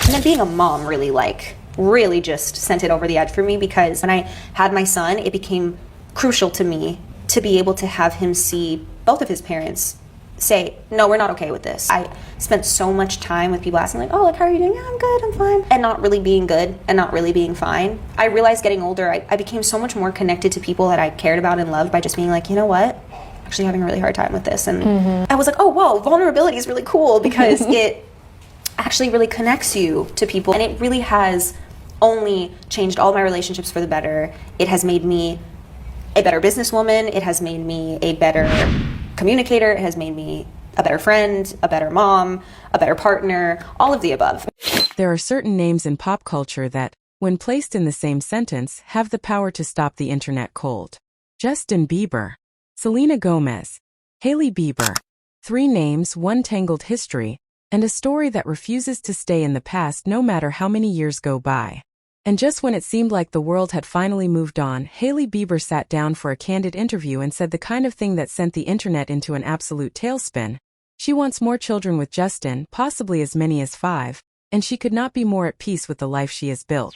And then being a mom really just sent it over the edge for me, because when I had my son, it became crucial to me to be able to have him see both of his parents say, no, we're not okay with this. I spent so much time with people asking, like, oh, like, how are you doing? Yeah, I'm good, I'm fine. And not really being good and not really being fine. I realized getting older, I became so much more connected to people that I cared about and loved by just being like, you know what? I'm actually having a really hard time with this. And I was like, oh, whoa, vulnerability is really cool, because it actually really connects you to people. And it really has only changed all my relationships for the better. It has made me a better businesswoman. It has made me a better communicator. It has made me a better friend, a better mom, a better partner, all of the above. There are certain names in pop culture that, when placed in the same sentence, have the power to stop the internet cold. Justin Bieber, Selena Gomez, Hailey Bieber. 3 names, 1 tangled history, and a story that refuses to stay in the past no matter how many years go by. And just when it seemed like the world had finally moved on, Hailey Bieber sat down for a candid interview and said the kind of thing that sent the internet into an absolute tailspin. She wants more children with Justin, possibly as many as 5, and she could not be more at peace with the life she has built.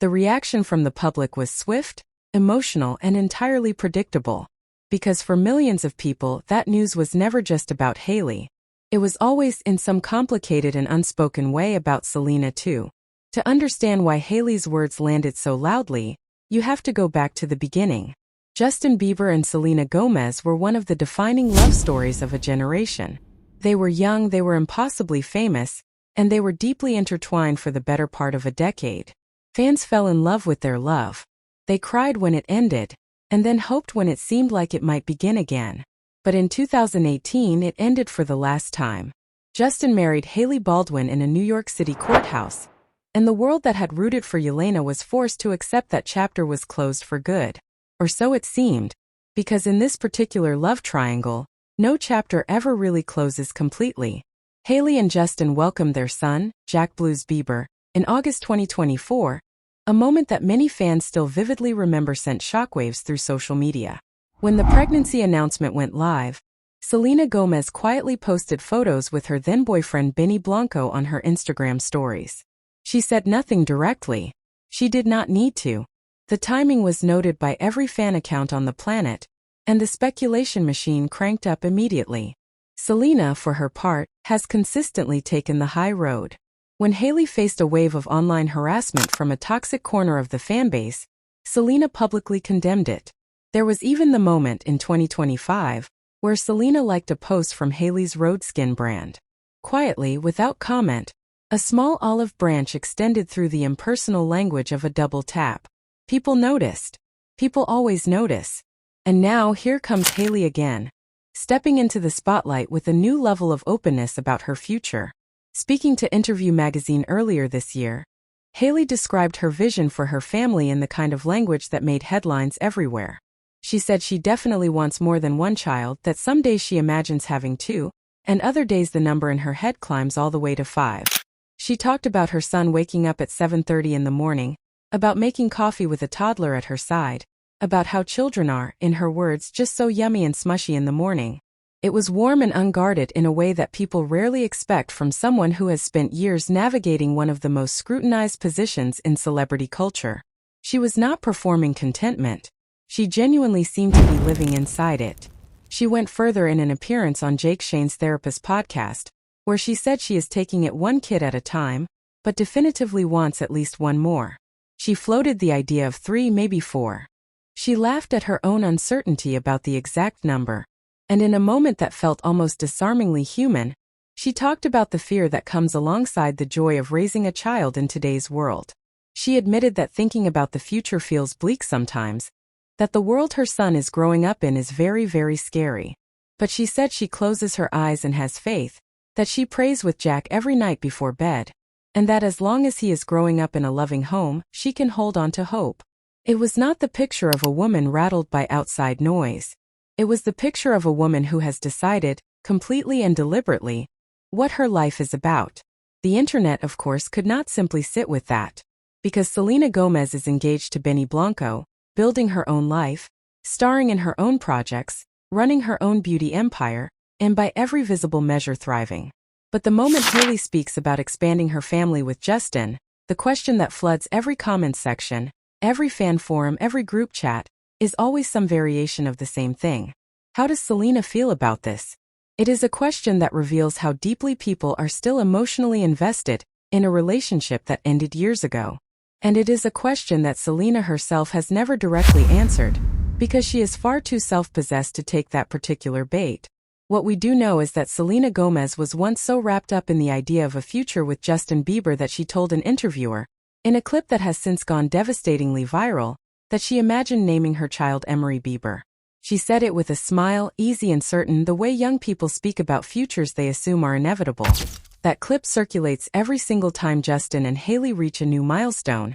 The reaction from the public was swift, emotional, and entirely predictable. Because for millions of people, that news was never just about Hailey. It was always, in some complicated and unspoken way, about Selena too. To understand why Hailey's words landed so loudly, you have to go back to the beginning. Justin Bieber and Selena Gomez were one of the defining love stories of a generation. They were young, they were impossibly famous, and they were deeply intertwined for the better part of a decade. Fans fell in love with their love. They cried when it ended, and then hoped when it seemed like it might begin again. But in 2018, it ended for the last time. Justin married Hailey Baldwin in a New York City courthouse, and the world that had rooted for Yelena was forced to accept that chapter was closed for good. Or so it seemed, because in this particular love triangle, no chapter ever really closes completely. Hailey and Justin welcomed their son, Jack Blues Bieber, in August 2024, a moment that many fans still vividly remember sent shockwaves through social media. When the pregnancy announcement went live, Selena Gomez quietly posted photos with her then-boyfriend Benny Blanco on her Instagram stories. She said nothing directly. She did not need to. The timing was noted by every fan account on the planet, and the speculation machine cranked up immediately. Selena, for her part, has consistently taken the high road. When Hailey faced a wave of online harassment from a toxic corner of the fanbase, Selena publicly condemned it. There was even the moment in 2025 where Selena liked a post from Hailey's Road Skin brand. Quietly, without comment, a small olive branch extended through the impersonal language of a double tap. People noticed. People always notice. And now here comes Hailey again, stepping into the spotlight with a new level of openness about her future. Speaking to Interview magazine earlier this year, Hailey described her vision for her family in the kind of language that made headlines everywhere. She said she definitely wants more than 1 child, that some days she imagines having 2, and other days the number in her head climbs all the way to 5. She talked about her son waking up at 7:30 in the morning, about making coffee with a toddler at her side, about how children are, in her words, just so yummy and smushy in the morning. It was warm and unguarded in a way that people rarely expect from someone who has spent years navigating one of the most scrutinized positions in celebrity culture. She was not performing contentment. She genuinely seemed to be living inside it. She went further in an appearance on Jake Shane's Therapist podcast, where she said she is taking it 1 kid at a time, but definitively wants at least 1 more. She floated the idea of 3, maybe 4. She laughed at her own uncertainty about the exact number, and in a moment that felt almost disarmingly human, she talked about the fear that comes alongside the joy of raising a child in today's world. She admitted that thinking about the future feels bleak sometimes, that the world her son is growing up in is very, very scary. But she said she closes her eyes and has faith, that she prays with Jack every night before bed, and that as long as he is growing up in a loving home, she can hold on to hope. It was not the picture of a woman rattled by outside noise. It was the picture of a woman who has decided, completely and deliberately, what her life is about. The internet, of course, could not simply sit with that. Because Selena Gomez is engaged to Benny Blanco, building her own life, starring in her own projects, running her own beauty empire, and by every visible measure thriving. But the moment Hailey speaks about expanding her family with Justin, the question that floods every comment section, every fan forum, every group chat, is always some variation of the same thing. How does Selena feel about this? It is a question that reveals how deeply people are still emotionally invested in a relationship that ended years ago. And it is a question that Selena herself has never directly answered, because she is far too self-possessed to take that particular bait. What we do know is that Selena Gomez was once so wrapped up in the idea of a future with Justin Bieber that she told an interviewer, in a clip that has since gone devastatingly viral, that she imagined naming her child Emery Bieber. She said it with a smile, easy and certain, the way young people speak about futures they assume are inevitable. That clip circulates every single time Justin and Hailey reach a new milestone.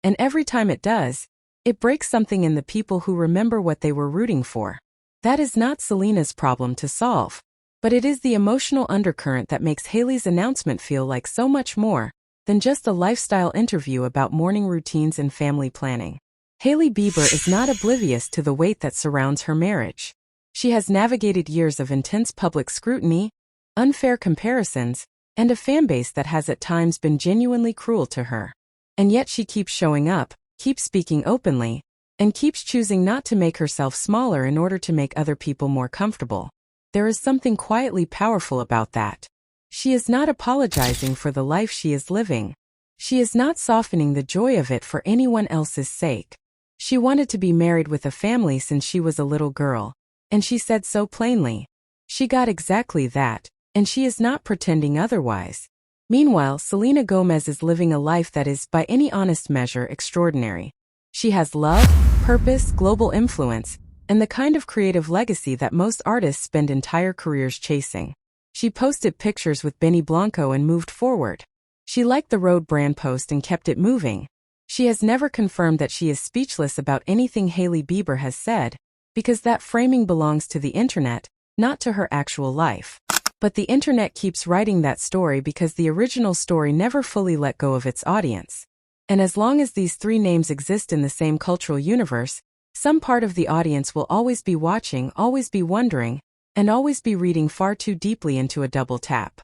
And every time it does, it breaks something in the people who remember what they were rooting for. That is not Selena's problem to solve, but it is the emotional undercurrent that makes Hailey's announcement feel like so much more than just a lifestyle interview about morning routines and family planning. Hailey Bieber is not oblivious to the weight that surrounds her marriage. She has navigated years of intense public scrutiny, unfair comparisons, and a fanbase that has at times been genuinely cruel to her. And yet she keeps showing up, keeps speaking openly, and keeps choosing not to make herself smaller in order to make other people more comfortable. There is something quietly powerful about that. She is not apologizing for the life she is living. She is not softening the joy of it for anyone else's sake. She wanted to be married with a family since she was a little girl, and she said so plainly. She got exactly that, and she is not pretending otherwise. Meanwhile, Selena Gomez is living a life that is, by any honest measure, extraordinary. She has love, purpose, global influence, and the kind of creative legacy that most artists spend entire careers chasing. She posted pictures with Benny Blanco and moved forward. She liked the Road brand post and kept it moving. She has never confirmed that she is speechless about anything Hailey Bieber has said, because that framing belongs to the internet, not to her actual life. But the internet keeps writing that story because the original story never fully let go of its audience. And as long as these three names exist in the same cultural universe, some part of the audience will always be watching, always be wondering, and always be reading far too deeply into a double tap.